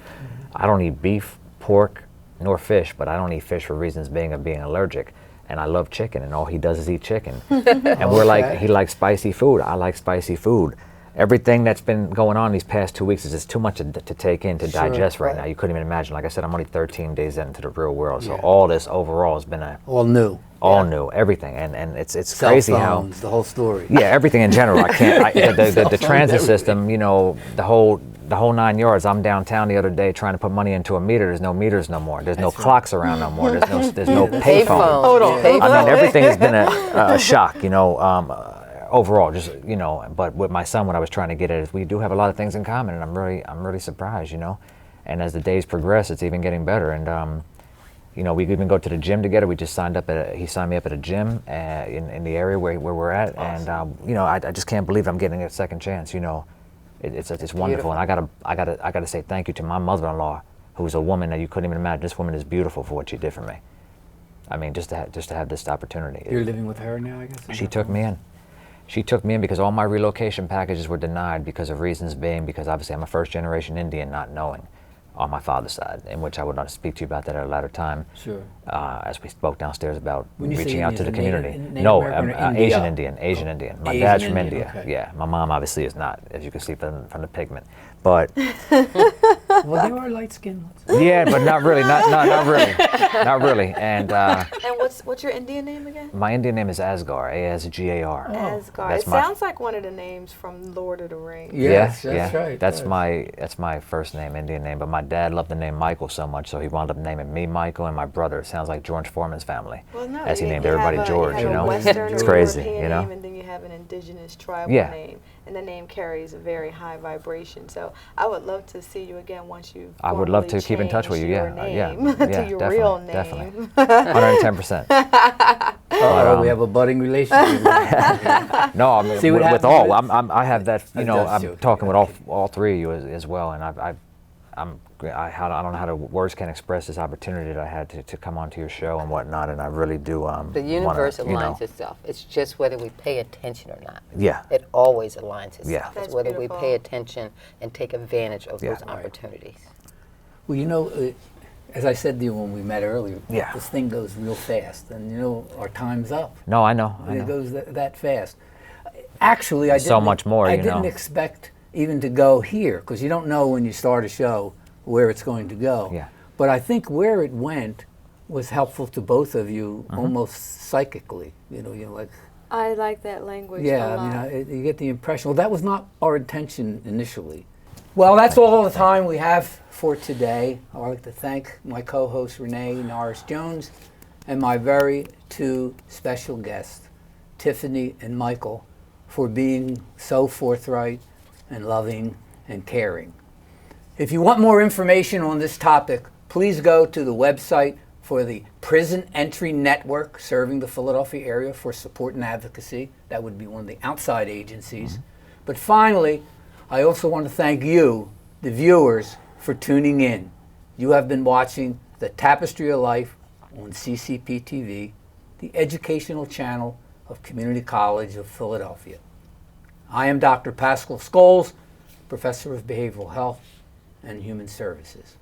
I don't eat beef, pork, nor fish, but I don't eat fish for reasons being allergic. And I love chicken, and all he does is eat chicken. And we're like, he likes spicy food. I like spicy food. Everything that's been going on these past 2 weeks is just too much to take in, to digest right now. You couldn't even imagine. Like I said, I'm only 13 days into the real world, so all this overall has been all new. All new, everything, and it's Cell crazy phones, how the whole story. Yeah, everything in general. I can't. The transit everything. system, you know, the whole 9 yards. I'm downtown the other day trying to put money into a meter. There's no meters no more. There's no clocks around no more. There's no payphone. Hold on. I mean, everything has been a shock, you know. Overall, just, you know, but with my son, what I was trying to get at is we do have a lot of things in common, and I'm really surprised, you know. And as the days progress, it's even getting better. And you know, we even go to the gym together. We just he signed me up at a gym in the area where we're at. Awesome. And you know, I just can't believe I'm getting a second chance, you know, It's wonderful, and I gotta say thank you to my mother-in-law, who's a woman that you couldn't even imagine. This woman is beautiful for what she did for me. I mean, just to have this opportunity. You're living with her now, I guess? She took me in. She took me in because all my relocation packages were denied because of reasons being because obviously I'm a first-generation Indian, not knowing on my father's side, in which I would not speak to you about that at a later time. Sure. As we spoke downstairs about When you say reaching out to the Indian, community. Native No, American or Asian India? Indian. Asian Indian. My Asian dad's from Indian, India. okay. Yeah, my mom obviously is not, as you can see from the pigment. But Well, they are light-skinned. yeah, but not really. Not really. Not really. And And what's your Indian name again? my Indian name is Asgar. A-S-G-A-R. Asgard. That's It my- sounds like one of the names from Lord of the Rings. Yes, that's right. That's yes. my first name, Indian name. But my dad loved the name Michael so much, so he wound up naming me Michael, and my brother sounds like George Foreman's family, Well, no, as he named you everybody have George. You You have know, a Western it's or crazy. European You know, name, and then you have an indigenous tribal Yeah. name, and the name carries a very high vibration. So I would love to see you again once you. I would love to formally keep in touch with you. change Yeah, your yeah, name yeah, to your definitely, real name. definitely, 110%. We have a budding relationship. No, I mean, See what with happens all, with- I have that. You know, That's I'm joking, talking with okay. all three of you as well, and I don't know how to words can express this opportunity that I had to come onto your show and whatnot, and I really do. The universe wanna, you know, aligns itself. It's just whether we pay attention or not. Yeah. It always aligns itself. Yeah. It's That's whether we beautiful. pay attention and take advantage of Yeah. those opportunities. Well, you know, as I said to you when we met earlier, Yeah. this thing goes real fast, and you know, our time's up. No, I know. It goes that fast. Actually, I There's so didn't- much more, I you didn't know. expect even to go here, because you don't know when you start a show where it's going to go. Yeah. But I think where it went was helpful to both of you, Mm-hmm. almost psychically. You know, like. I like that language Yeah, a lot. I mean, you get the impression. Well, that was not our intention initially. Well, that's all the time we have for today. I'd like to thank my co-host Renee Norris-Jones and my very two special guests, Tiffany and Michael, for being so forthright and loving and caring. If you want more information on this topic, please go to the website for the Prison Entry Network serving the Philadelphia area for support and advocacy. That would be one of the outside agencies. But finally, I also want to thank you, the viewers, for tuning in. You have been watching the Tapestry of Life on CCP TV, the educational channel of Community College of Philadelphia. I am Dr. Pascal Scholes, Professor of Behavioral Health and Human Services.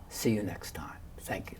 See you next time. Thank you.